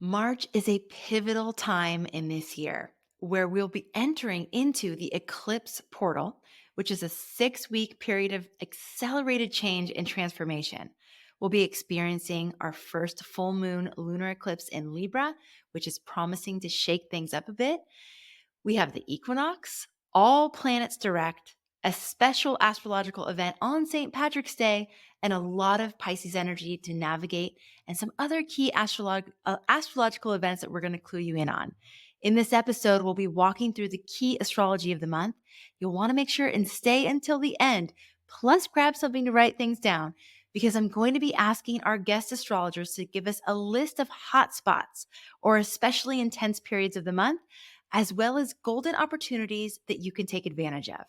March is a pivotal time in this year where we'll be entering into the eclipse portal, which is a 6 week period of accelerated change and transformation. We'll be experiencing our first full moon lunar eclipse in Libra, which is promising to shake things up a bit. We have the equinox, all planets direct, a special astrological event on St. Patrick's Day, and a lot of Pisces energy to navigate, and some other key astrological events that we're going to clue you in on. In this episode, we'll be walking through the key astrology of the month. You'll want to make sure and stay until the end, plus grab something to write things down, because I'm going to be asking our guest astrologers to give us a list of hot spots or especially intense periods of the month, as well as golden opportunities that you can take advantage of.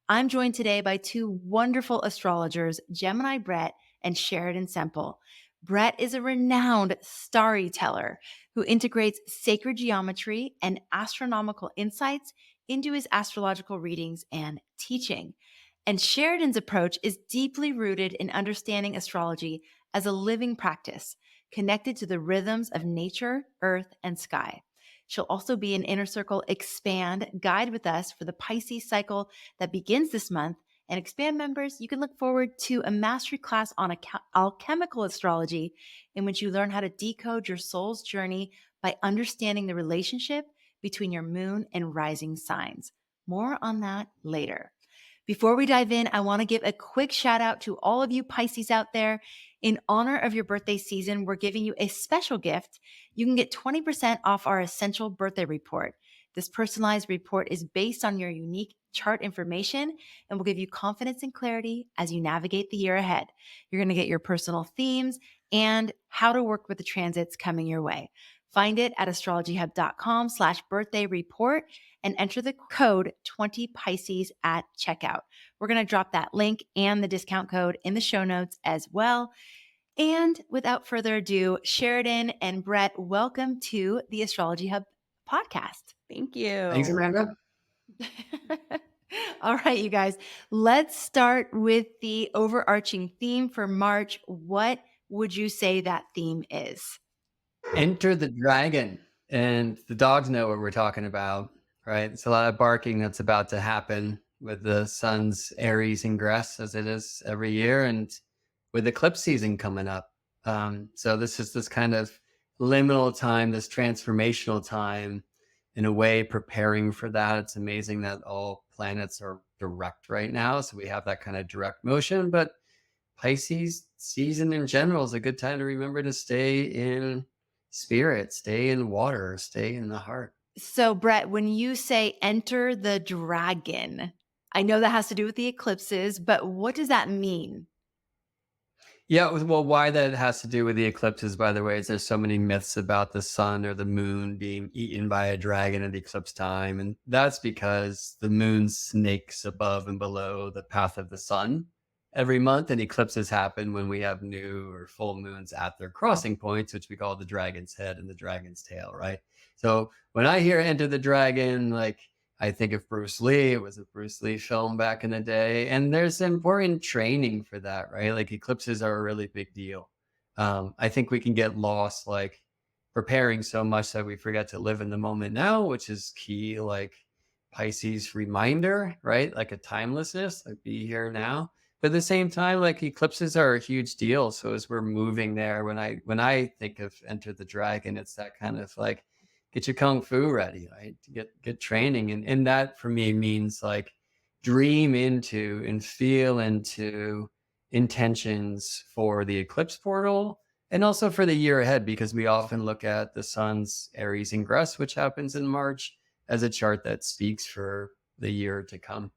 I'm joined today by two wonderful astrologers, Gemini Brett and Sheridan Semple. Brett is a renowned storyteller who integrates sacred geometry and astronomical insights into his astrological readings and teaching. And Sheridan's approach is deeply rooted in understanding astrology as a living practice, connected to the rhythms of nature, earth, and sky. She'll also be an Inner Circle Expand guide with us for the Pisces cycle that begins this month. And Expand members, you can look forward to a mastery class on alchemical astrology in which you learn how to decode your soul's journey by understanding the relationship between your moon and rising signs. More on that later. Before we dive in, I want to give a quick shout out to all of you Pisces out there. In honor of your birthday season, we're giving you a special gift. You can get 20% off our essential birthday report. This personalized report is based on your unique chart information and will give you confidence and clarity as you navigate the year ahead. You're going to get your personal themes and how to work with the transits coming your way. Find it at astrologyhub.com/birthday report and enter the code 20 Pisces at checkout. We're going to drop that link and the discount code in the show notes as well. And without further ado, Sheridan and Brett, welcome to the Astrology Hub podcast. Thank Thanks, you. Amanda. All right, you guys, let's start with the overarching theme for March. What would you say that theme is? Enter the dragon. And the dogs know what we're talking about, right? It's a lot of barking that's about to happen with the sun's Aries ingress, as it is every year, and with eclipse season coming up. So this is this kind of liminal time, this transformational time, in a way, preparing for that. It's amazing that all planets are direct right now. So we have that kind of direct motion, but Pisces season in general is a good time to remember to stay in spirit, stay in water, stay in the heart. So, Brett, when you say enter the dragon, I know that has to do with the eclipses, but what does that mean? Yeah, well, why that has to do with the eclipses, by the way, is there's so many myths about the sun or the moon being eaten by a dragon at eclipse time. And that's because the moon snakes above and below the path of the sun every month. And eclipses happen when we have new or full moons at their crossing points, which we call the dragon's head and the dragon's tail, right? So when I hear Enter the Dragon, like, I think of Bruce Lee. It was a Bruce Lee film back in the day. And there's important training for that, right? Like eclipses are a really big deal. I think we can get lost like preparing so much that we forget to live in the moment now, which is key. Like Pisces reminder, right? Like a timelessness, like be here now. But at the same time, like eclipses are a huge deal. So as we're moving there, when I think of Enter the Dragon, it's that kind of like get your kung fu ready, right? To get training. And that for me means like dream into and feel into intentions for the eclipse portal and also for the year ahead, because we often look at the sun's Aries ingress, which happens in March, as a chart that speaks for the year to come.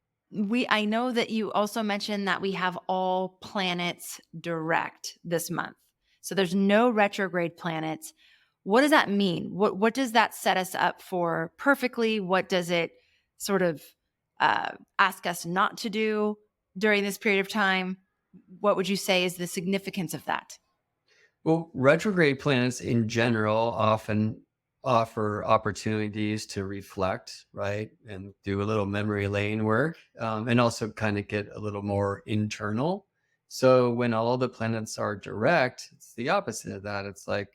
I know that you also mentioned that we have all planets direct this month. So there's no retrograde planets. What does that mean? What does that set us up for perfectly? What does it sort of ask us not to do during this period of time? What would you say is the significance of that? Well, retrograde planets in general often offer opportunities to reflect, right? And do a little memory lane work, and also kind of get a little more internal. So when all the planets are direct, it's the opposite of that. It's like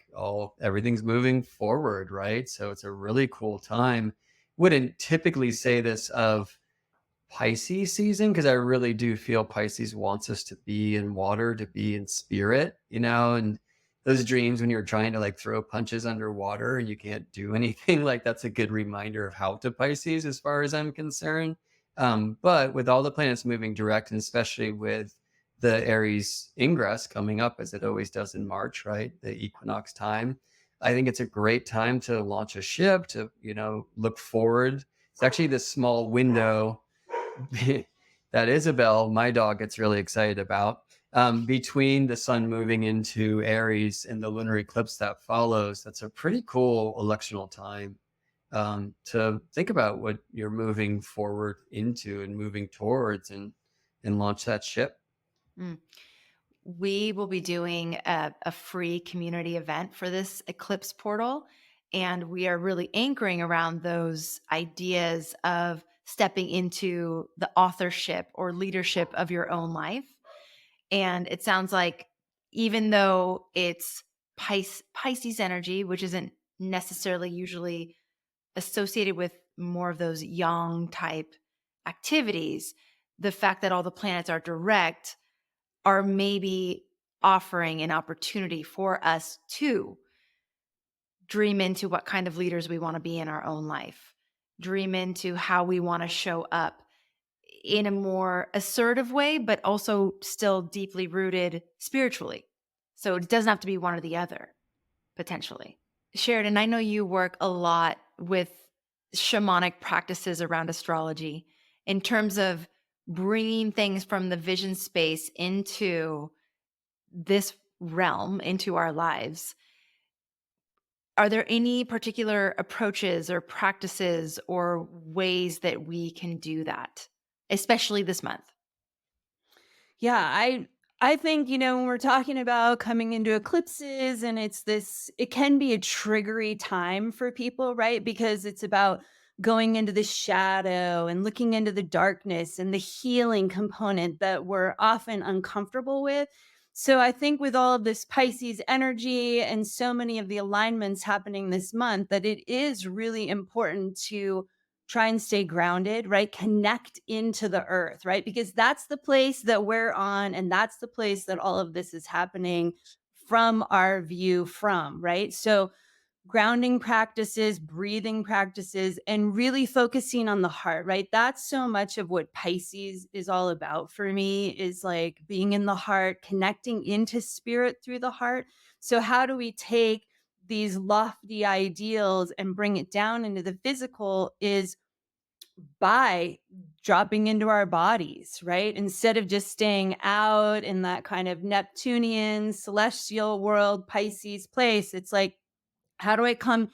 everything's moving forward, right? So it's a really cool time. Wouldn't typically say this of Pisces season, because I really do feel Pisces wants us to be in water, to be in spirit, and those dreams when you're trying to like throw punches underwater and you can't do anything, like that's a good reminder of how to Pisces as far as I'm concerned. But with all the planets moving direct, and especially with the Aries ingress coming up as it always does in March, right? The equinox time. I think it's a great time to launch a ship, to, look forward. It's actually this small window that Isabel, my dog, gets really excited about. Between the sun moving into Aries and the lunar eclipse that follows, that's a pretty cool electional time to think about what you're moving forward into and moving towards, and launch that ship. Mm. We will be doing a free community event for this eclipse portal. And we are really anchoring around those ideas of stepping into the authorship or leadership of your own life. And it sounds like even though it's Pisces energy, which isn't necessarily usually associated with more of those yang type activities, the fact that all the planets are direct are maybe offering an opportunity for us to dream into what kind of leaders we want to be in our own life, dream into how we want to show up in a more assertive way, but also still deeply rooted spiritually. So it doesn't have to be one or the other, potentially. Sheridan, I know you work a lot with shamanic practices around astrology in terms of bringing things from the vision space into this realm, into our lives. Are there any particular approaches or practices or ways that we can do that, especially this month? Yeah, I think, when we're talking about coming into eclipses and it can be a triggery time for people, right? Because it's about going into the shadow and looking into the darkness and the healing component that we're often uncomfortable with. So I think with all of this Pisces energy and so many of the alignments happening this month, that it is really important to try and stay grounded, right? Connect into the earth, right? Because that's the place that we're on, and that's the place that all of this is happening from our view from, right? So, grounding practices, breathing practices, and really focusing on the heart, right? That's so much of what Pisces is all about for me, is like being in the heart, connecting into spirit through the heart. So, how do we take these lofty ideals and bring it down into the physical is by dropping into our bodies, right? Instead of just staying out in that kind of Neptunian celestial world, Pisces place, it's like, how do I come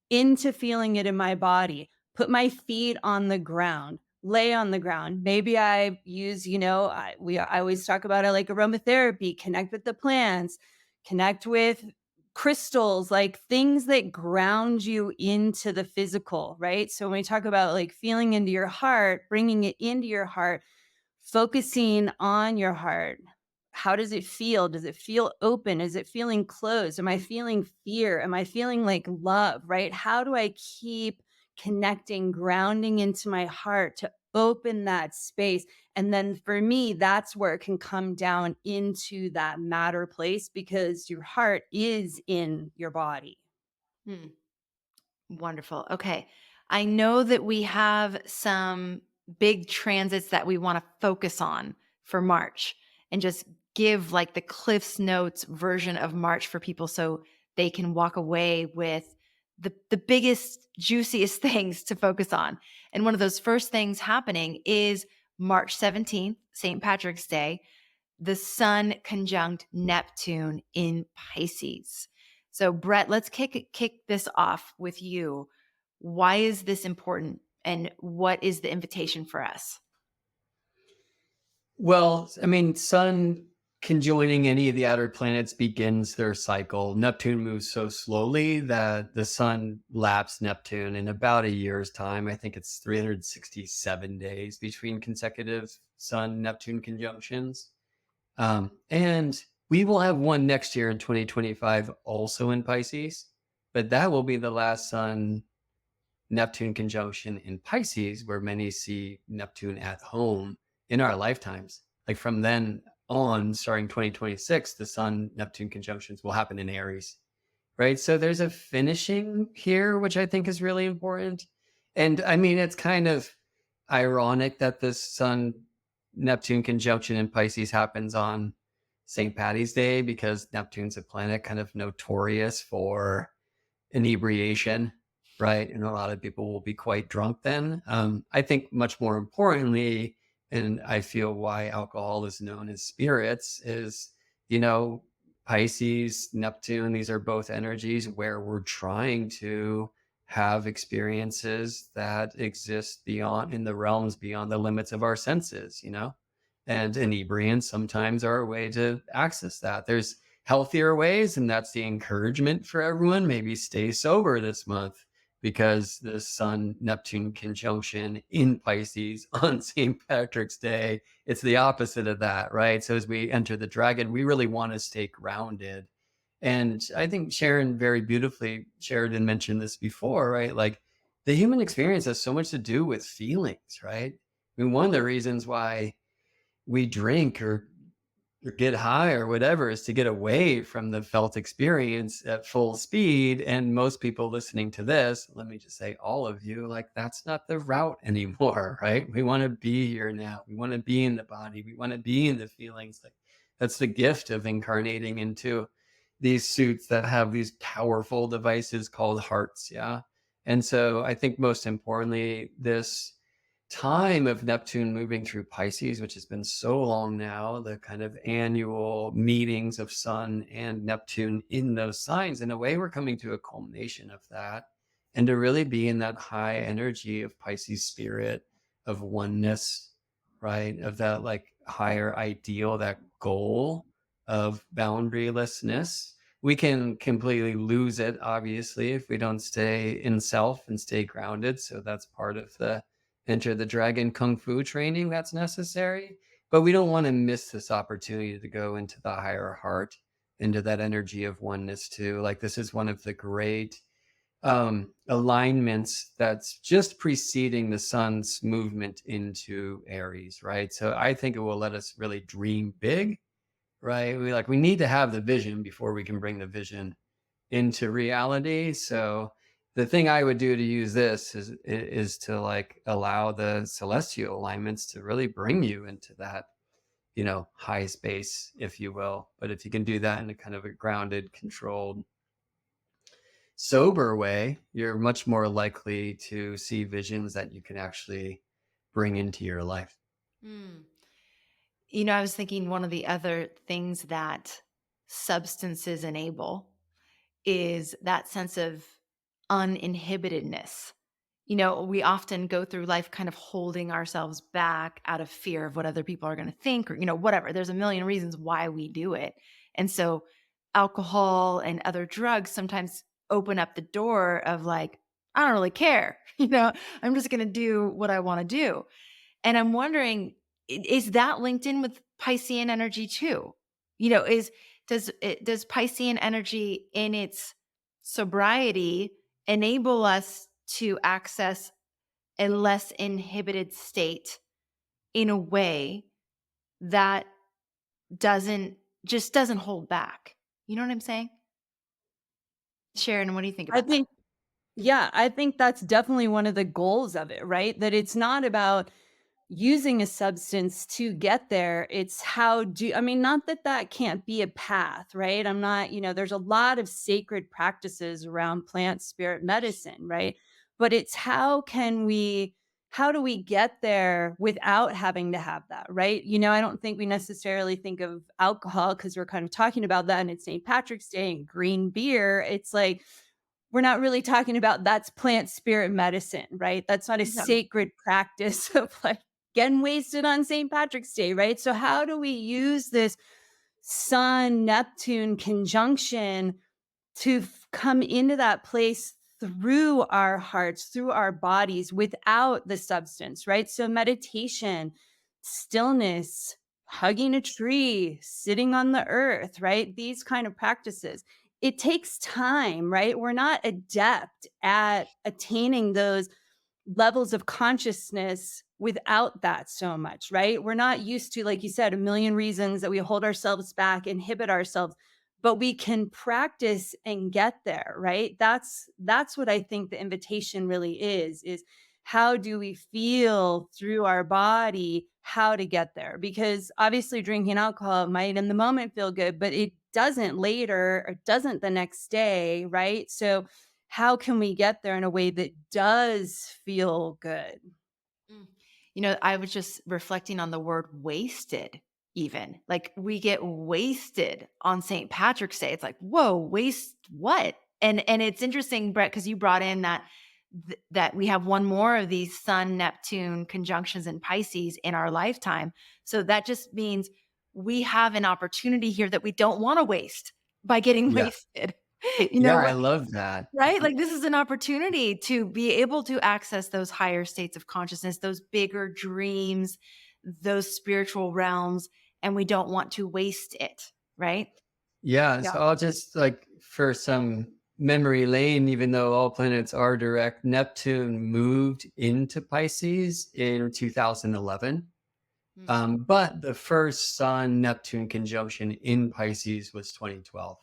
into feeling it in my body, put my feet on the ground, lay on the ground? Maybe I use, I always talk about it like aromatherapy, connect with the plants, connect with crystals, like things that ground you into the physical, right? So when we talk about like feeling into your heart, bringing it into your heart, focusing on your heart. How does it feel? Does it feel open? Is it feeling closed? Am I feeling fear? Am I feeling like love, right? How do I keep connecting, grounding into my heart to open that space? And then for me, that's where it can come down into that matter place, because your heart is in your body. Hmm. Wonderful. Okay. I know that we have some big transits that we want to focus on for March and just give like the Cliff's Notes version of March for people so they can walk away with the biggest, juiciest things to focus on. And one of those first things happening is March 17th, St. Patrick's Day, the sun conjunct Neptune in Pisces. So, Brett, let's kick this off with you. Why is this important, and what is the invitation for us? Well, I mean, Sun conjoining any of the outer planets begins their cycle. Neptune moves so slowly that the Sun laps Neptune in about a year's time. I think it's 367 days between consecutive Sun Neptune conjunctions. And we will have one next year in 2025 also in Pisces, but that will be the last sun Neptune conjunction in Pisces, where many see Neptune at home in our lifetimes. Like from then on, starting 2026, the Sun Neptune conjunctions will happen in Aries, right? So there's a finishing here, which I think is really important. And I mean, it's kind of ironic that this Sun Neptune conjunction in Pisces happens on St. Patty's Day because Neptune's a planet kind of notorious for inebriation, right? And a lot of people will be quite drunk then. I think much more importantly, and I feel why alcohol is known as spirits is, you know, Pisces, Neptune, these are both energies where we're trying to have experiences that exist beyond in the realms beyond the limits of our senses, you know? And inebriants sometimes are a way to access that. There's healthier ways, and that's the encouragement for everyone. Maybe stay sober this month because the Sun Neptune conjunction in Pisces on St. Patrick's Day, it's the opposite of that, right? So as we enter the dragon, we really want to stay grounded. And I think Sharon very beautifully, Sheridan mentioned this before, right? Like the human experience has so much to do with feelings, right? I mean, one of the reasons why we drink or get high or whatever is to get away from the felt experience at full speed. And most people listening to this, let me just say, all of you, like that's not the route anymore, right? We want to be here now. We want to be in the body. We want to be in the feelings. Like that's the gift of incarnating into these suits that have these powerful devices called hearts. Yeah. And so I think most importantly, this time of Neptune moving through Pisces, which has been so long now, the kind of annual meetings of Sun and Neptune in those signs, in a way, we're coming to a culmination of that. And to really be in that high energy of Pisces spirit, of oneness, right? Of that like higher ideal, that goal of boundarylessness. We can completely lose it, obviously, if we don't stay in self and stay grounded. So that's part of the enter the dragon kung fu training that's necessary. But we don't want to miss this opportunity to go into the higher heart, into that energy of oneness too. Like this is one of the great alignments that's just preceding the sun's movement into Aries, right? So I think it will let us really dream big, right? We need to have the vision before we can bring the vision into reality. So the thing I would do to use this is to like allow the celestial alignments to really bring you into that, you know, high space, if you will. But if you can do that in a kind of a grounded, controlled, sober way, you're much more likely to see visions that you can actually bring into your life. Mm. You know, I was thinking one of the other things that substances enable is that sense of uninhibitedness. You know, we often go through life kind of holding ourselves back out of fear of what other people are going to think or, you know, whatever. There's a million reasons why we do it. And so alcohol and other drugs sometimes open up the door of like, I don't really care. You know, I'm just going to do what I want to do. And I'm wondering, is that linked in with Piscean energy too? You know, does Piscean energy in its sobriety enable us to access a less inhibited state in a way that doesn't hold back? You know what I'm saying? Sharon, what do you think I about that? think Yeah, I think that's definitely one of the goals of it, right? That it's not about using a substance to get there. It's how do I mean, not that that can't be a path, right? I'm not, there's a lot of sacred practices around plant spirit medicine, right? But it's how do we get there without having to have that, right? I don't think we necessarily think of alcohol because we're kind of talking about that and it's St. Patrick's Day and green beer. It's like we're not really talking about that's plant spirit medicine, right? That's not a No. sacred practice of like getting wasted on St. Patrick's Day, right? So, how do we use this Sun Neptune conjunction to come into that place through our hearts, through our bodies without the substance, right? So, meditation, stillness, hugging a tree, sitting on the earth, right? These kind of practices. It takes time, right? We're not adept at attaining those levels of consciousness without that so much, right? We're not used to, like you said, a million reasons that we hold ourselves back, inhibit ourselves, but we can practice and get there, right? That's what I think the invitation really is how do we feel through our body how to get there? Because obviously drinking alcohol might in the moment feel good, but it doesn't later or doesn't the next day, right? So how can we get there in a way that does feel good? Mm. You know, I was just reflecting on the word wasted, even. Like we get wasted on St. Patrick's Day. It's like, whoa, waste what? And it's interesting, Brett, because you brought in that that we have one more of these Sun Neptune conjunctions in Pisces in our lifetime. So that just means we have an opportunity here that we don't want to waste by getting Yeah. wasted. You Yeah, know, I love that. right? Like this is an opportunity to be able to access those higher states of consciousness, those bigger dreams, those spiritual realms, and we don't want to waste it, right? Yeah, Yeah. so I'll just like for some memory lane, even though all planets are direct, Neptune moved into Pisces in 2011. Mm. But the first Sun Neptune conjunction in Pisces was 2012.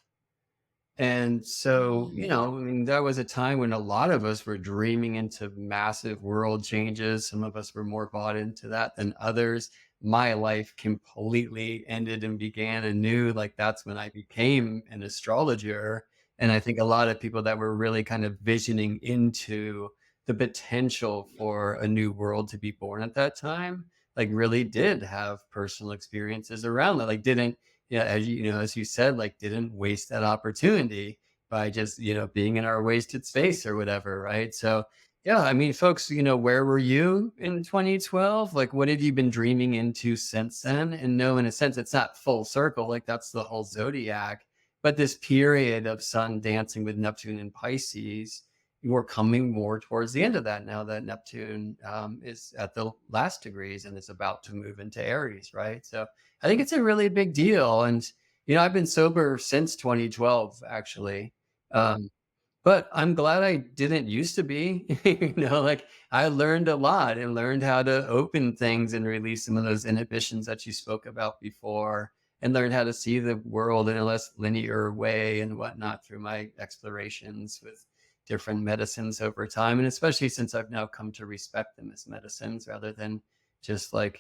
And so, Mm. I mean, that was a time when a lot of us were dreaming into massive world changes. Some of us were more bought into that than others. My life completely ended and began anew. Like that's when I became an astrologer. And I think a lot of people that were really kind of visioning into the potential for a new world to be born at that time, like really did have personal experiences around that. Like didn't yeah, as you said, like didn't waste that opportunity by just, being in our wasted space or whatever, right? So, yeah, I mean, folks, where were you in 2012? Like, what have you been dreaming into since then? And no, in a sense, it's not full circle, like that's the whole zodiac. But this period of Sun dancing with Neptune and Pisces, we're coming more towards the end of that now that Neptune is at the last degrees and is about to move into Aries, right? So, I think it's a really big deal. And, I've been sober since 2012, actually. Um, but I'm glad I didn't used to be. Like I learned a lot and learned how to open things and release some of those inhibitions that you spoke about before, and learned how to see the world in a less linear way and whatnot through my explorations with different medicines over time. And especially since I've now come to respect them as medicines rather than just like,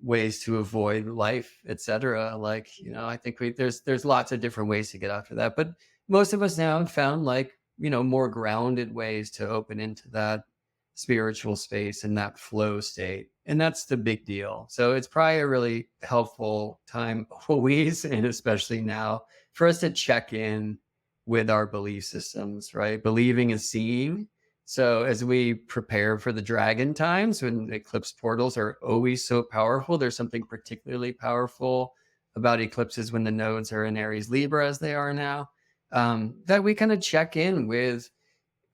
ways to avoid life, etc. Like, I think there's lots of different ways to get after that. But most of us now have found like more grounded ways to open into that spiritual space and that flow state, and that's the big deal. So it's probably a really helpful time always, and especially now, for us to check in with our belief systems, right? Believing is seeing. So as we prepare for the dragon times when eclipse portals are always so powerful, there's something particularly powerful about eclipses when the nodes are in Aries Libra as they are now, that we kind of check in with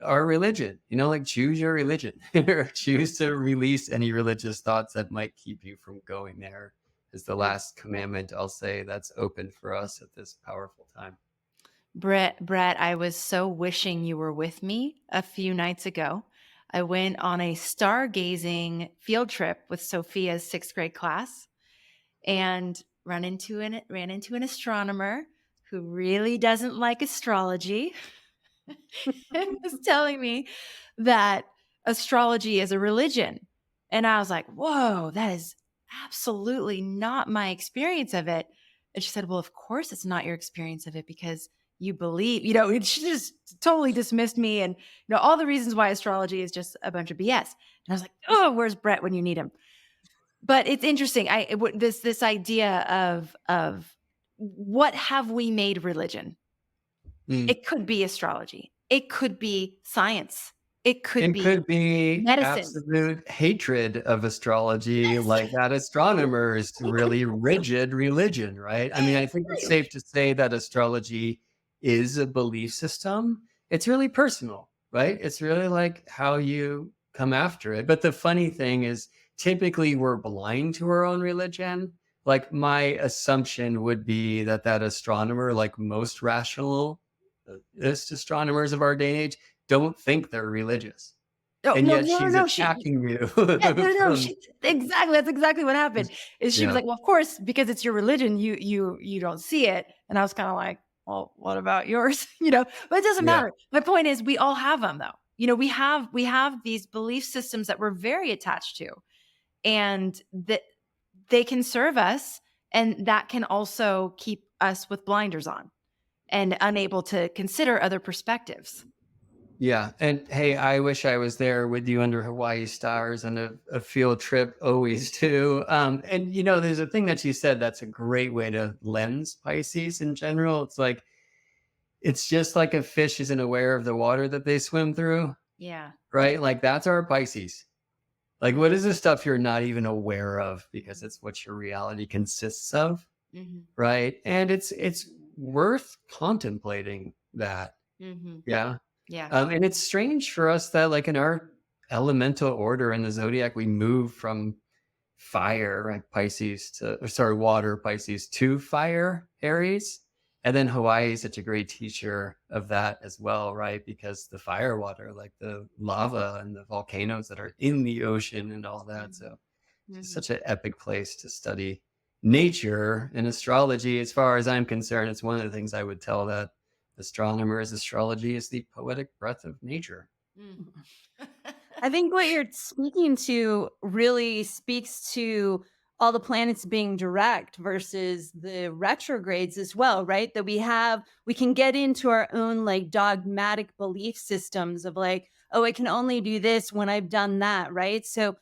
our religion, like choose your religion or choose to release any religious thoughts that might keep you from going there is the last commandment I'll say that's open for us at this powerful time. Brett, I was so wishing you were with me a few nights ago. I went on a stargazing field trip with Sophia's sixth grade class and ran into an astronomer who really doesn't like astrology and was telling me that astrology is a religion. And I was like, whoa, that is absolutely not my experience of it. And she said, well, of course it's not your experience of it because you believe, she just totally dismissed me and, all the reasons why astrology is just a bunch of BS. And I was like, oh, where's Brett when you need him? But it's interesting. This idea of what have we made religion? Mm. It could be astrology. It could be science. It could It be could be medicine. absolute hatred of astrology, Yes. like that astronomers really rigid religion, right? I mean, I think it's Right. safe to say that astrology is a belief system. It's really personal, right? It's really like how you come after it. But the funny thing is, typically we're blind to our own religion. like my assumption would be that that astronomer, like most rational astronomers of our day and age, don't think they're religious, No, and no, yet no, no, she's no. She attacking you Yeah, no, no, from she exactly, that's exactly what happened, is she was yeah, like, "Well, of course, because it's your religion, you don't see it." And I was kinda like, "Well, what about yours?" You know? But it doesn't yeah, matter. My point is we all have them, though. You know, we have these belief systems that we're very attached to, and that they can serve us, and that can also keep us with blinders on and unable to consider other perspectives. yeah. And hey, I wish I was there with you under Hawaii stars on a field trip always too. And there's a thing that you said that's a great way to lens Pisces in general. It's like it's just like a fish isn't aware of the water that they swim through, Yeah. right? Like that's our Pisces. Like, what is the stuff you're not even aware of because it's what your reality consists of, Mhm. right? And it's worth contemplating that. Mhm. Yeah. Yeah. And it's strange for us that, like, in our elemental order in the zodiac, we move from fire, right, Pisces to, or sorry, water, Pisces to fire, Aries. And then Hawaii is such a great teacher of that as well, right? Because the fire water, like the lava and the volcanoes that are in the ocean and all that. Mhm. So it's just Mhm. such an epic place to study nature and astrology. As far as I'm concerned, it's one of the things I would tell that astronomers, astrology is the poetic breath of nature. Mm. I think what you're speaking to really speaks to all the planets being direct versus the retrogrades as well, right? That we can get into our own like dogmatic belief systems of like, oh, I can only do this when I've done that, right? So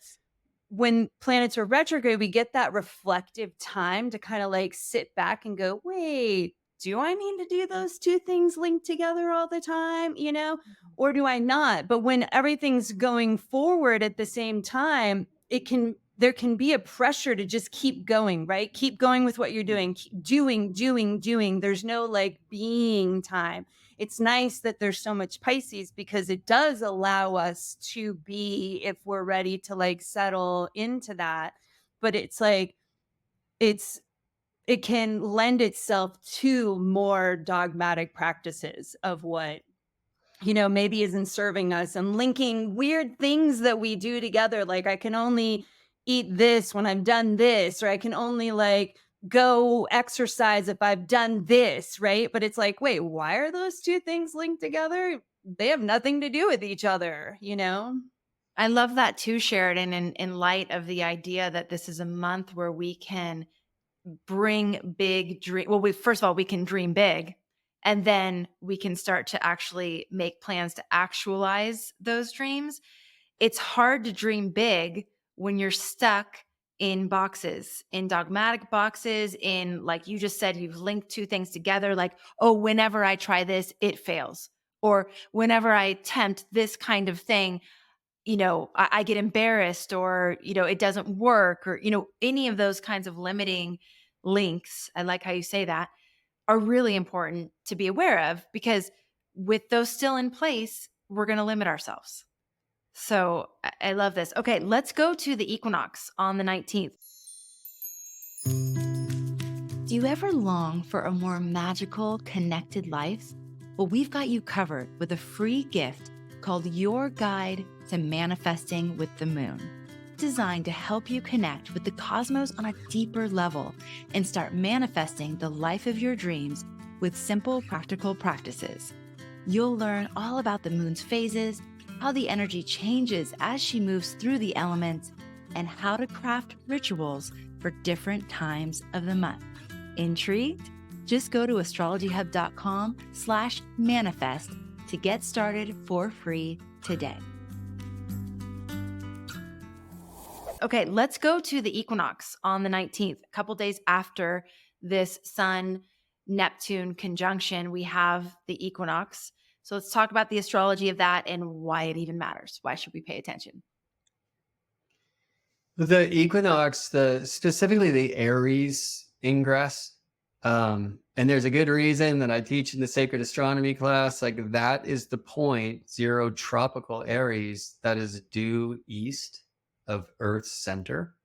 when planets are retrograde, we get that reflective time to kind of like sit back and go, wait, do I need to do those two things linked together all the time? Or do I not? But when everything's going forward at the same time, there can be a pressure to just keep going, right? Keep going with what you're doing, keep doing, doing, doing. There's no like being time. It's nice that there's so much Pisces because it does allow us to be if we're ready to like settle into that. But it's like it's it can lend itself to more dogmatic practices of what maybe isn't serving us and linking weird things that we do together. Like I can only eat this when I've done this, or I can only like go exercise if I've done this, right? But it's like, wait, why are those two things linked together? They have nothing to do with each other. I love that too, Sheridan, in light of the idea that this is a month where we can bring big dream. Well, we first of all, we can dream big, and then we can start to actually make plans to actualize those dreams. It's hard to dream big when you're stuck in boxes, in dogmatic boxes, in like you just said, you've linked two things together, like, oh, whenever I try this, it fails. Or whenever I attempt this kind of thing, I get embarrassed, or, it doesn't work, or, any of those kinds of limiting links. I like how you say that, are really important to be aware of, because with those still in place, we're going to limit ourselves. So I love this. Okay, let's go to the equinox on the 19th. Do you ever long for a more magical, connected life? Well, we've got you covered with a free gift called Your Guide to Manifesting with the Moon, designed to help you connect with the cosmos on a deeper level and start manifesting the life of your dreams with simple, practical practices. You'll learn all about the moon's phases, how the energy changes as she moves through the elements, and how to craft rituals for different times of the month. Intrigued? Just go to astrologyhub.com/manifest to get started for free today. Okay, let's go to the equinox on the 19th, a couple days after this Sun Neptune conjunction. We have the equinox. So let's talk about the astrology of that and why it even matters. Why should we pay attention? The equinox, specifically the Aries ingress, and there's a good reason that I teach in the sacred astronomy class. Like that is the point, zero tropical Aries, that is due east of Earth's center.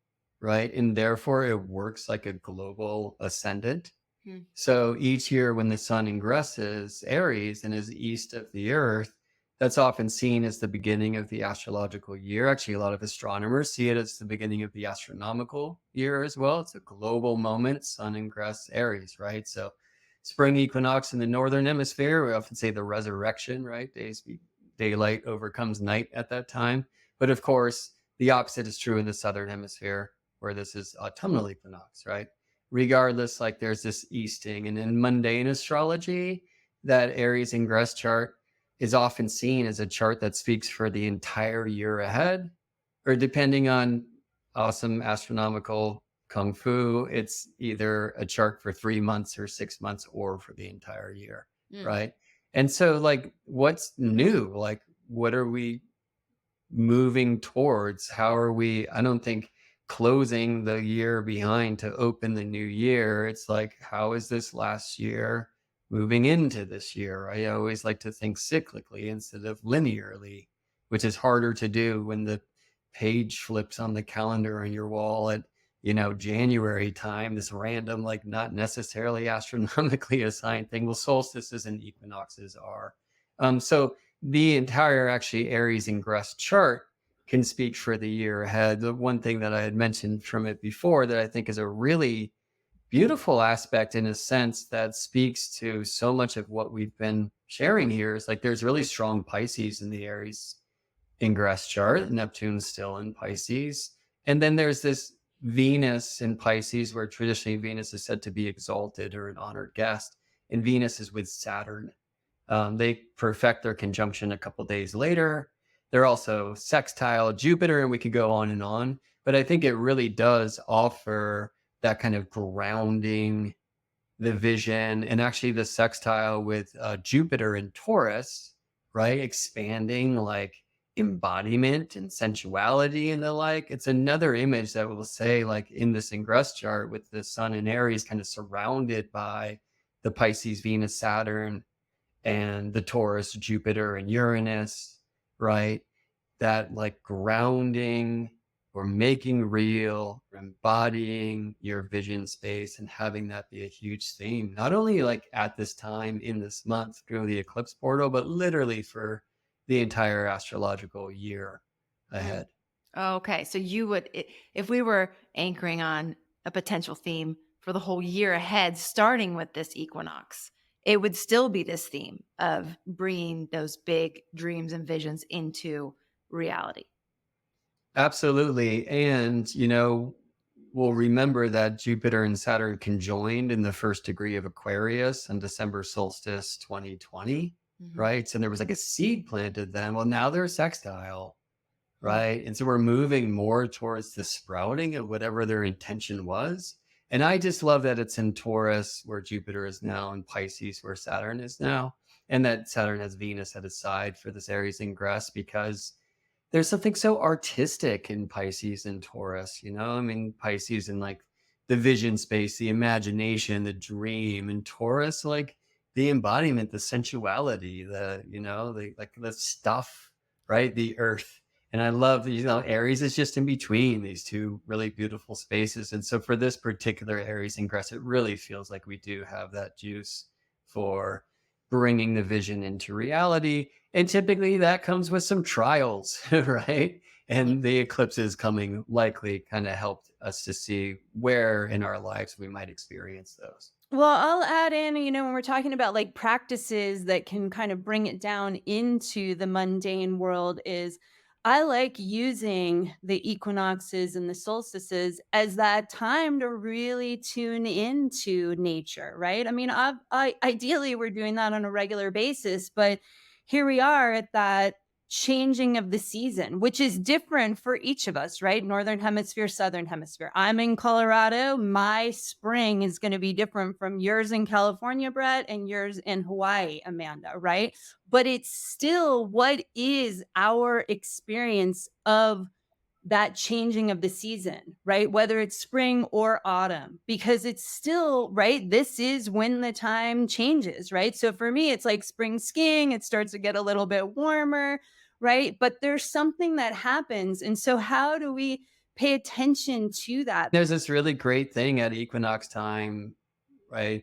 right? And therefore it works like a global ascendant. Hmm. So each year when the sun ingresses Aries and is east of the earth, that's often seen as the beginning of the astrological year. Actually, a lot of astronomers see it as the beginning of the astronomical year as well. It's a global moment, sun ingress Aries, right? So spring equinox in the northern hemisphere, we often say the resurrection, right? Daylight overcomes night at that time. But of course, the opposite is true in the southern hemisphere, where this is autumnal equinox, right? Regardless, like there's this easting. And in mundane astrology, that Aries ingress chart is often seen as a chart that speaks for the entire year ahead, or depending on awesome astronomical kung fu, it's either a chart for 3 months or 6 months or for the entire year, Mm. right? And so, like, what's new? Like, what are we moving towards? How are we? I don't think closing the year behind to open the new year. It's like, how is this last year moving into this year? I always like to think cyclically instead of linearly, which is harder to do when the page flips on the calendar on your wall at, January time, this random, like not necessarily astronomically assigned thing. Well, solstices and equinoxes are. So the entire actually Aries ingress chart can speak for the year ahead. The one thing that I had mentioned from it before that I think is a really beautiful aspect in a sense that speaks to so much of what we've been sharing here is like there's really strong Pisces in the Aries ingress chart. Neptune's still in Pisces. And then there's this Venus in Pisces, where traditionally Venus is said to be exalted or an honored guest. And Venus is with Saturn. They perfect their conjunction a couple days later. They're also sextile Jupiter, and we could go on and on. But I think it really does offer that kind of grounding the vision, and actually the sextile with Jupiter in Taurus, right? Expanding like embodiment and sensuality and the like. It's another image that will say, like in this ingress chart with the sun in Aries kind of surrounded by the Pisces, Venus, Saturn, and the Taurus, Jupiter, and Uranus, right? That like grounding or making real, or embodying your vision space and having that be a huge theme, not only like at this time in this month through the eclipse portal, but literally for the entire astrological year Mm. ahead. Okay, so if we were anchoring on a potential theme for the whole year ahead, starting with this equinox, it would still be this theme of bringing those big dreams and visions into reality. Absolutely. And, we'll remember that Jupiter and Saturn conjoined in the first degree of Aquarius on December solstice 2020, Mhm. right? So there was like a seed planted then. Well, now they're sextile, Mm. right? And so we're moving more towards the sprouting of whatever their intention was. And I just love that it's in Taurus, where Jupiter is now, and Pisces, where Saturn is now, and that Saturn has Venus at his side for this Aries ingress, because there's something so artistic in Pisces and Taurus, I mean, Pisces in like the vision space, the imagination, the dream, and Taurus, like the embodiment, the sensuality, the like the stuff, right? The earth. And I love, Aries is just in between these two really beautiful spaces. And so for this particular Aries ingress, it really feels like we do have that juice for bringing the vision into reality, and typically that comes with some trials, right? And the eclipses coming likely kind of helped us to see where in our lives we might experience those. Well, I'll add in, when we're talking about like practices that can kind of bring it down into the mundane world, is I like using the equinoxes and the solstices as that time to really tune into nature, right? I mean, ideally we're doing that on a regular basis, but here we are at that changing of the season, which is different for each of us, right? Northern hemisphere, southern hemisphere. I'm in Colorado. My spring is going to be different from yours in California, Brett, and yours in Hawaii, Amanda, right? But it's still what is our experience of that changing of the season, right? Whether it's spring or autumn, because it's still, right? This is when the time changes, right? So for me, it's like spring skiing, it starts to get a little bit warmer, right? But there's something that happens. And so, how do we pay attention to that. There's this really great thing at equinox time, right?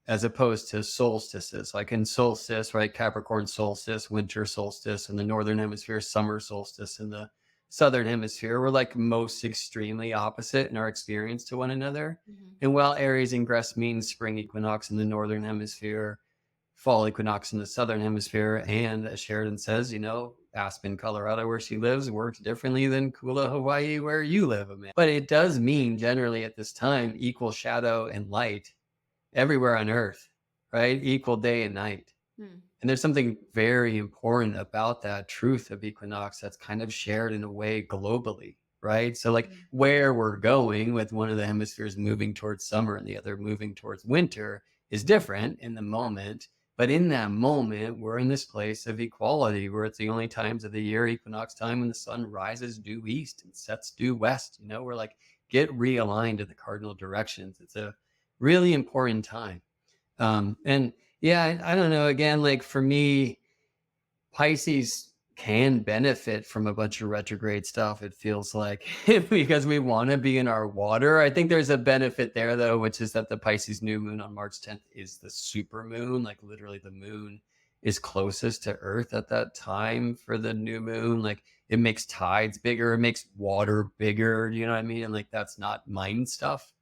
As opposed to solstices, like in solstice, right? Capricorn solstice, winter solstice, in the northern hemisphere, summer solstice, in the southern hemisphere. We're like most extremely opposite in our experience to one another. Mhm. And while Aries ingress means spring equinox in the northern hemisphere, fall equinox in the southern hemisphere, and as Sheridan says, Aspen, Colorado, where she lives, works differently than Kula, Hawaii, where you live, man. But it does mean generally at this time equal shadow and light everywhere on earth, right? Equal day and night. Hmm. And there's something very important about that truth of equinox that's kind of shared in a way globally, right? So, like, Mm. where we're going with one of the hemispheres moving towards summer and the other moving towards winter is different in the moment. But in that moment, we're in this place of equality where it's the only times of the year, equinox time, when the sun rises due east and sets due west. We're like, get realigned to the cardinal directions. It's a really important time. And yeah, I don't know. Again, like for me, Pisces can benefit from a bunch of retrograde stuff, it feels like, because we want to be in our water. I think there's a benefit there, though, which is that the Pisces new moon on March 10th is the super moon. Like literally, the moon is closest to Earth at that time for the new moon. Like it makes tides bigger, it makes water bigger. You know what I mean? And like that's not mind stuff.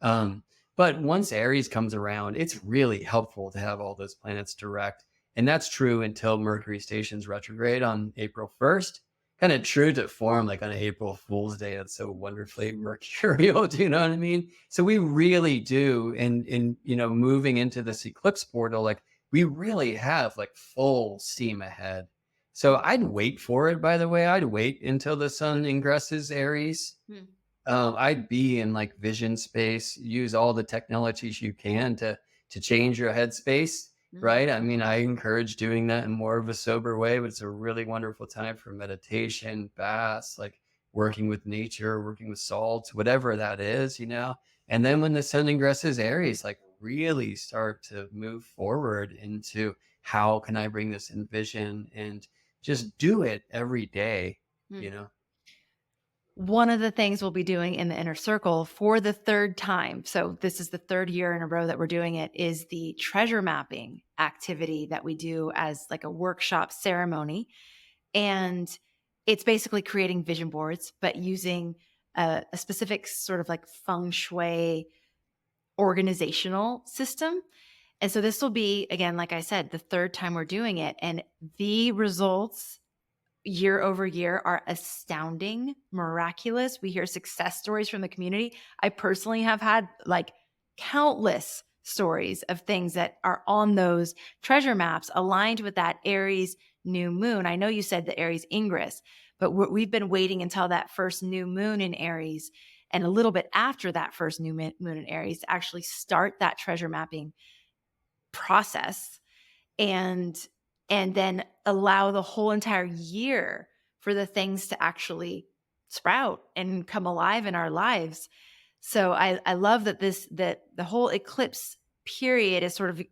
Um, but once Aries comes around, it's really helpful to have all those planets direct. And that's true until Mercury stations retrograde on April 1st. Kind of true to form, like on April Fool's Day. That's so wonderfully mercurial. Do you know what I mean? So we really do, moving into this eclipse portal, like we really have like full steam ahead. So I'd wait for it, by the way. I'd wait until the sun ingresses Aries. Hmm. I'd be in like vision space, use all the technologies you can to change your headspace, Mhm. right? I mean, I encourage doing that in more of a sober way, but it's a really wonderful time for meditation, baths, like working with nature, working with salts, whatever that is. And then when the sun ingresses Aries, like really start to move forward into how can I bring this in vision and just do it every day, Hmm. you know? One of the things we'll be doing in the inner circle for the third time, so this is the third year in a row that we're doing it, is the treasure mapping activity that we do as like a workshop ceremony. And it's basically creating vision boards, but using a specific sort of like feng shui organizational system. And so this will be, again, like I said, the third time we're doing it. And the results year over year are astounding, miraculous. We hear success stories from the community. I personally have had like countless stories of things that are on those treasure maps aligned with that Aries new moon. I know you said the Aries ingress, but we've been waiting until that first new moon in Aries and a little bit after that first new moon in Aries to actually start that treasure mapping process and then allow the whole entire year for the things to actually sprout and come alive in our lives. So I love that that the whole eclipse period is sort of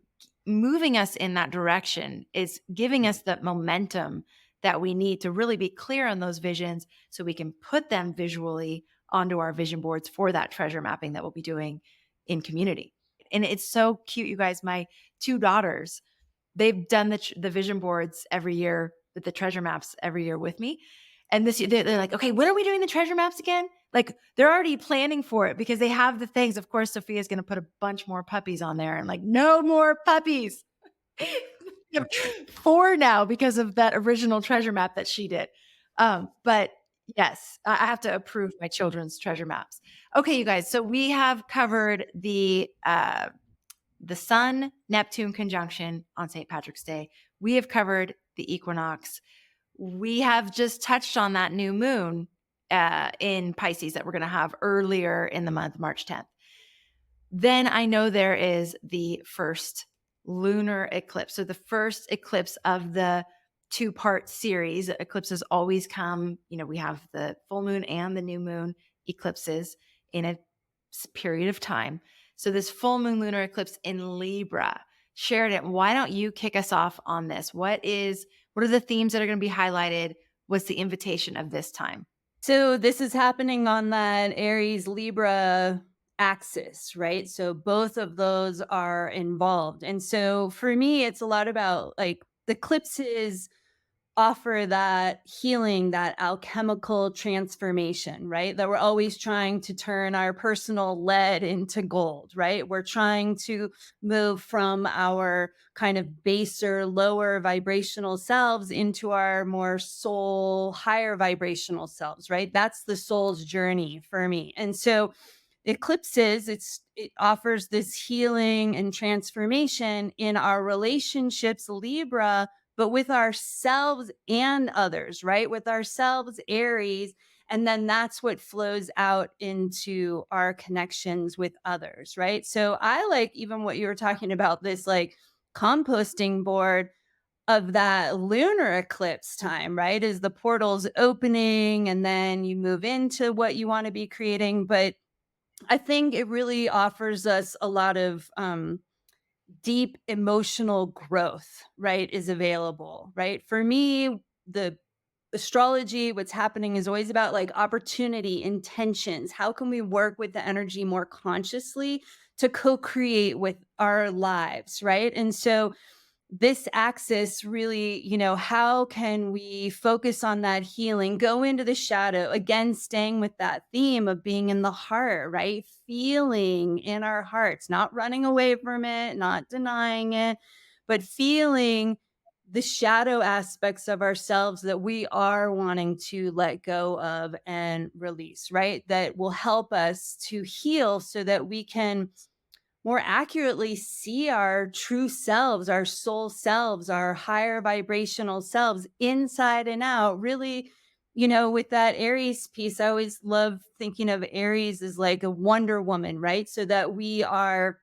moving us in that direction, is giving us that momentum that we need to really be clear on those visions so we can put them visually onto our vision boards for that treasure mapping that we'll be doing in community. And it's so cute, you guys. My two daughters, they've done the vision boards every year, with the treasure maps every year with me. And this year they're like, okay, when are we doing the treasure maps again? Like they're already planning for it because they have the things. Of course, Sophia's going to put a bunch more puppies on there and like, no more puppies. We have 4 now because of that original treasure map that she did. But yes, I have to approve my children's treasure maps. Okay, you guys. So we have covered the Sun Neptune conjunction on St. Patrick's Day. We have covered the equinox. We have just touched on that new moon in Pisces that we're going to have earlier in the month, March 10th. Then I know there is the first lunar eclipse. So the first eclipse of the 2-part series. Eclipses always come, we have the full moon and the new moon eclipses in a period of time. So this full moon lunar eclipse in Libra. Sheridan, why don't you kick us off on this? What are the themes that are going to be highlighted? What's the invitation of this time? So this is happening on that Aries Libra axis, right? So both of those are involved. And so for me, it's a lot about like the eclipses offer that healing, that alchemical transformation, right? That we're always trying to turn our personal lead into gold, right? We're trying to move from our kind of baser, lower vibrational selves into our more soul, higher vibrational selves, right? That's the soul's journey for me. And so eclipses, it offers this healing and transformation in our relationships, Libra, but with ourselves and others, right? With ourselves, Aries. And then that's what flows out into our connections with others, right? So I like even what you were talking about, this like composting board of that lunar eclipse time, right? Is the portals opening and then you move into what you want to be creating. But I think it really offers us a lot of deep emotional growth, right, is available, right? For me, the astrology, what's happening is always about like opportunity, intentions. How can we work with the energy more consciously to co create with our lives, right? And so this axis really, how can we focus on that healing, go into the shadow, again, staying with that theme of being in the heart, right? Feeling in our hearts, not running away from it, not denying it, but feeling the shadow aspects of ourselves that we are wanting to let go of and release, right? That will help us to heal so that we can more accurately see our true selves, our soul selves, our higher vibrational selves inside and out. Really, with that Aries piece, I always love thinking of Aries as like a Wonder Woman, right? So that we are,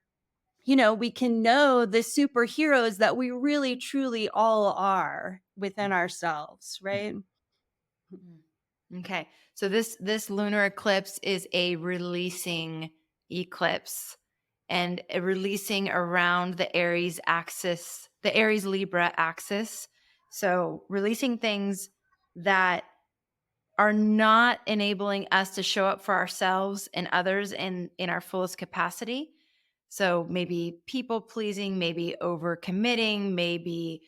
we can know the superheroes that we really truly all are within ourselves, right? Mm. Okay. So this lunar eclipse is a releasing eclipse and a releasing around the Aries axis, the Aries Libra axis. So releasing things that are not enabling us to show up for ourselves and others in our fullest capacity. So maybe people pleasing, maybe overcommitting, maybe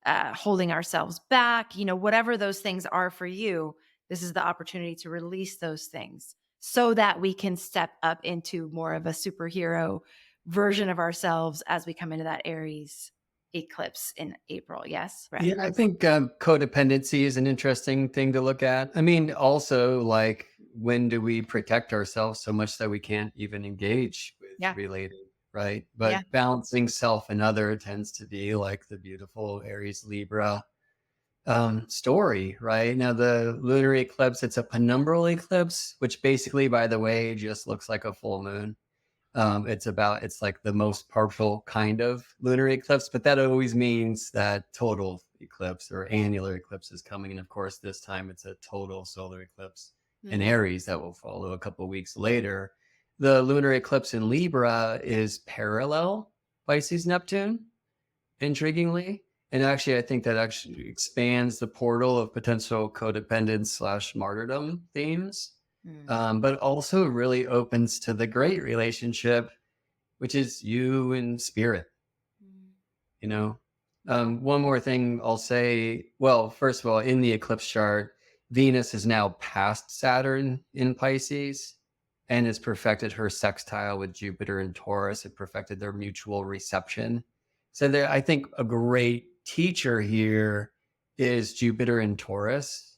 holding ourselves back, whatever those things are for you, this is the opportunity to release those things so that we can step up into more of a superhero version of ourselves as we come into that Aries eclipse in April. Yes, right. Yeah, I think codependency is an interesting thing to look at. I mean, also, like, when do we protect ourselves so much that we can't even engage with Yeah. relating, right? Yeah. But balancing self and other tends to be like the beautiful Aries Libra story, right? Now, the lunar eclipse, it's a penumbral eclipse, which basically, by the way, just looks like a full moon. It's like the most partial kind of lunar eclipse, but that always means that total eclipse or annular eclipse is coming. And of course, this time it's a total solar eclipse in Mhm. Aries that will follow a couple weeks later. The lunar eclipse in Libra is parallel Pisces Neptune, intriguingly. And actually, I think that actually expands the portal of potential codependence slash martyrdom themes, Mm. but also really opens to the great relationship, which is you and spirit, Mm. you know? Yeah. One more thing I'll say. Well, first of all, in the eclipse chart, Venus is now past Saturn in Pisces and has perfected her sextile with Jupiter and Taurus. It perfected their mutual reception. So there, I think a great teacher here is Jupiter and Taurus,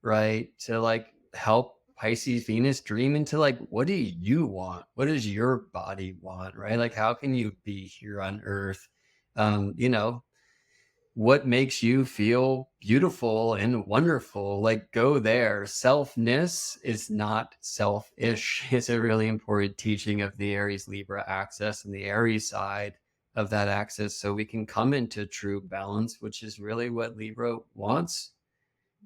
right? To like help Pisces Venus dream into like, what do you want? What does your body want? Right? Like, how can you be here on earth? You know, what makes you feel beautiful and wonderful? Like, go there. Selfness is not selfish. It's a really important teaching of the Aries Libra axis and the Aries side of that axis. So we can come into true balance, which is really what Libra wants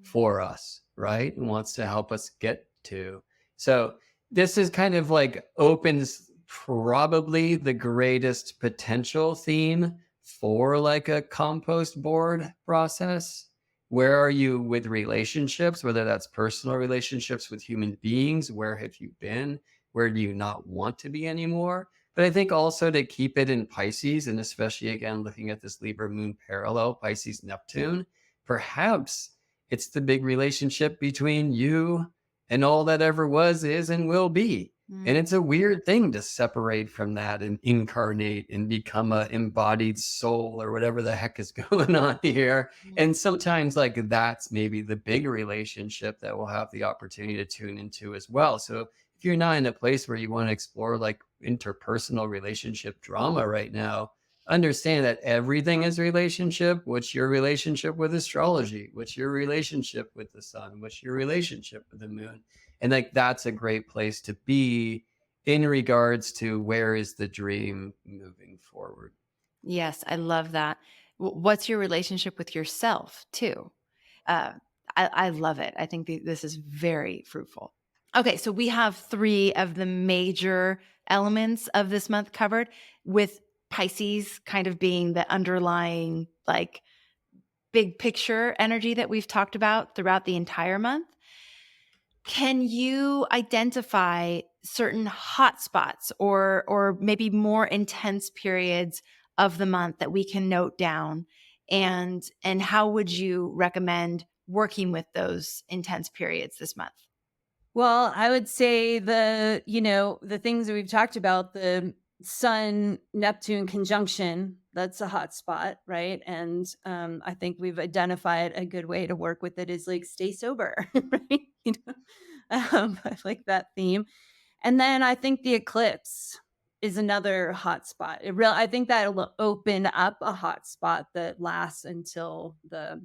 for us, right? And wants to help us get to. So this is kind of like opens probably the greatest potential theme for like a compost board process. Where are you with relationships, whether that's personal relationships with human beings? Where have you been? Where do you not want to be anymore? But I think also to keep it in Pisces, and especially again, looking at this Libra moon parallel, Pisces Neptune, perhaps it's the big relationship between you and all that ever was, is, and will be. And it's a weird thing to separate from that and incarnate and become a embodied soul or whatever the heck is going on here. Mm. And sometimes like that's maybe the big relationship that we'll have the opportunity to tune into as well. So if you're not in a place where you want to explore like interpersonal relationship drama right now, understand that everything is relationship. What's your relationship with astrology? What's your relationship with the sun? What's your relationship with the moon? And like that's a great place to be in regards to where is the dream moving forward. Yes, I love that. What's your relationship with yourself too? Uh, I love it. I think this is very fruitful. Okay, so we have three of the major elements of this month covered, with Pisces kind of being the underlying, like, big picture energy that we've talked about throughout the entire month. Can you identify certain hot spots or maybe more intense periods of the month that we can note down? And how would you recommend working with those intense periods this month? Well, I would say the things that we've talked about, the Sun Neptune conjunction, that's a hot spot, right? And I think we've identified a good way to work with it is like stay sober, right? I like that theme. And then I think the eclipse is another hot spot. I think that'll open up a hot spot that lasts until the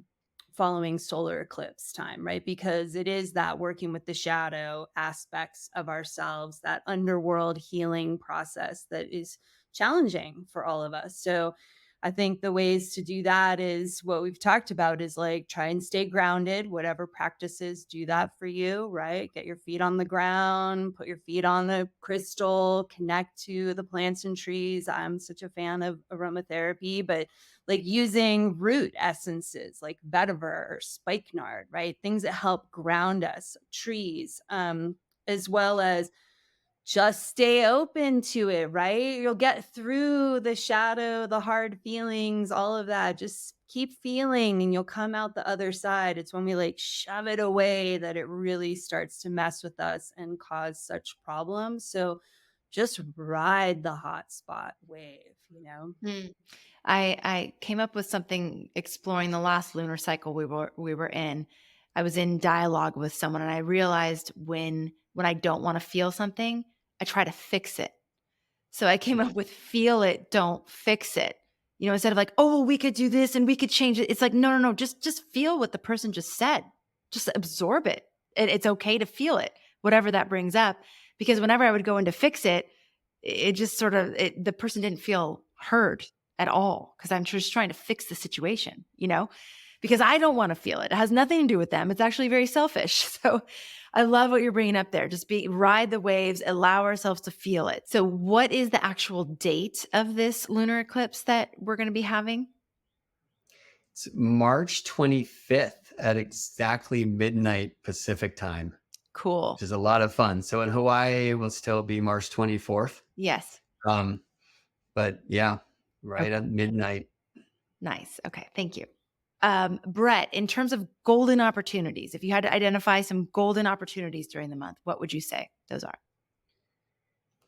following solar eclipse time, right? Because it is that working with the shadow aspects of ourselves, that underworld healing process that is challenging for all of us. So I think the ways to do that is what we've talked about is like try and stay grounded, whatever practices do that for you, right? Get your feet on the ground, put your feet on the crystal, connect to the plants and trees. I'm such a fan of aromatherapy, but like using root essences like vetiver or spikenard, right? Things that help ground us, trees, as well as just stay open to it, right? You'll get through the shadow, the hard feelings, all of that. Just keep feeling and you'll come out the other side. It's when we like shove it away that it really starts to mess with us and cause such problems. So just ride the hot spot wave. Mm. I came up with something exploring the last lunar cycle we were in. I was in dialogue with someone and I realized when I don't want to feel something, I try to fix it. So I came up with feel it, don't fix it. Instead of like, oh, well, we could do this and we could change it. It's like, no, no, no, just feel what the person just said. Just absorb it. It's okay to feel it, whatever that brings up. Because whenever I would go in to fix it, it just sort of the person didn't feel heard at all because I'm just trying to fix the situation, because I don't want to feel it. It has nothing to do with them. It's actually very selfish. So I love what you're bringing up there. Just ride the waves, allow ourselves to feel it. So what is the actual date of this lunar eclipse that we're going to be having? It's March 25th at exactly midnight Pacific time, Cool. which is a lot of fun. So in Hawaii, it will still be March 24th. Yes. Um, but yeah, Okay. right at midnight. Nice. Okay. Thank you. Brett, in terms of golden opportunities, if you had to identify some golden opportunities during the month, what would you say those are?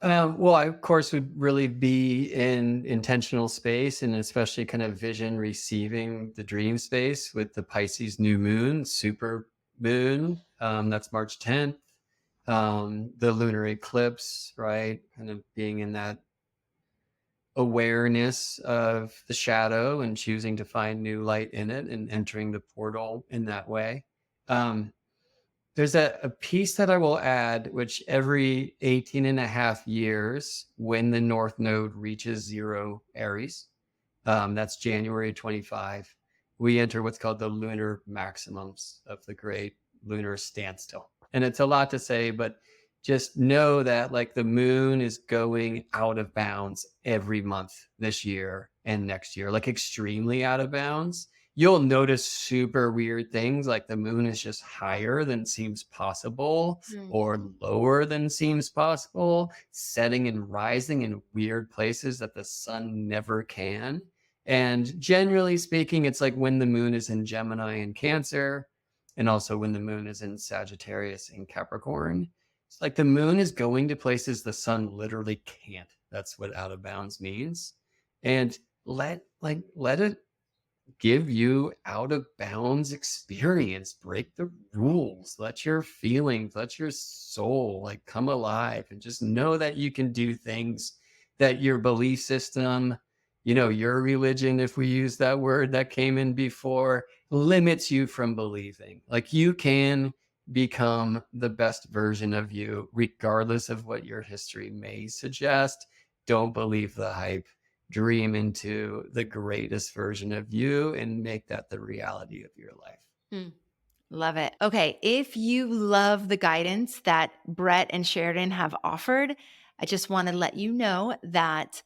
Well, I, of course, would really be in intentional space and especially kind of vision receiving the dream space with the Pisces new moon, super moon. That's March 10th. The lunar eclipse, right? Kind of being in that awareness of the shadow and choosing to find new light in it and entering the portal in that way. Um, there's a piece that I will add, which every 18 and a half years, when the North Node reaches zero Aries, that's January 25, we enter what's called the lunar maximums of the great lunar standstill. And it's a lot to say, but just know that like the moon is going out of bounds every month this year and next year, like extremely out of bounds. you'll notice super weird things like the moon is just higher than seems possible Mm. or lower than seems possible, setting and rising in weird places that the sun never can. And generally speaking, it's like when the moon is in Gemini and Cancer, and also when the moon is in Sagittarius and Capricorn. It's like the moon is going to places the sun literally can't. That's what out of bounds means. And let it give you out of bounds experience, break the rules, let your feelings, let your soul like come alive and just know that you can do things that your belief system, your religion, if we use that word that came in before, limits you from believing. Like you can become the best version of you, regardless of what your history may suggest. Don't believe the hype, dream into the greatest version of you and make that the reality of your life. Mm. Love it. Okay. If you love the guidance that Brett and Sheridan have offered, I just want to let you know that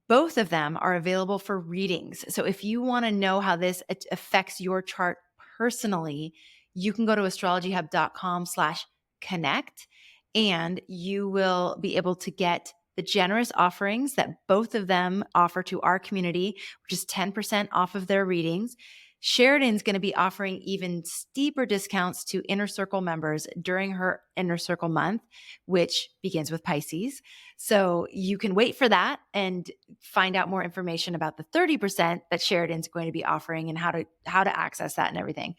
both of them are available for readings. So if you want to know how this affects your chart personally, you can go to astrologyhub.com/connect and you will be able to get the generous offerings that both of them offer to our community, which is 10% off of their readings. Sheridan's going to be offering even steeper discounts to Inner Circle members during her Inner Circle month, which begins with Pisces. So you can wait for that and find out more information about the 30% that Sheridan's going to be offering and how to access that and everything.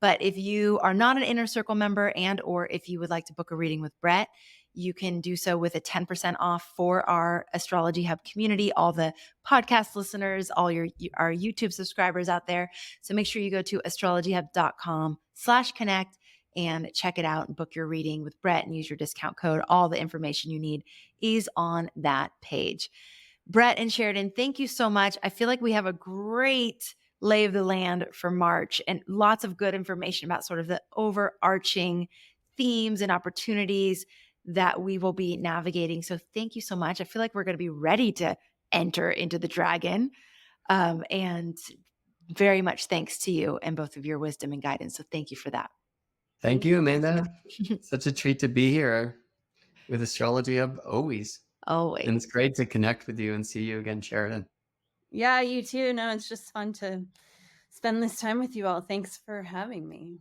But if you are not an Inner Circle member and or if you would like to book a reading with Brett, you can do so with a 10% off for our Astrology Hub community, all the podcast listeners, all our YouTube subscribers out there. So make sure you go to astrologyhub.com/connect and check it out and book your reading with Brett and use your discount code. All the information you need is on that page. Brett and Sheridan, thank you so much. I feel like we have a great lay of the land for March and lots of good information about sort of the overarching themes and opportunities that we will be navigating. So thank you so much. I feel like we're going to be ready to enter into the dragon. And very much thanks to you and both of your wisdom and guidance. So thank you for that. Thank you, Amanda. Such a treat to be here with Astrology Hub always. And Always. it's great to connect with you and see you again, Sheridan. Yeah, you too. No, it's just fun to spend this time with you all. Thanks for having me.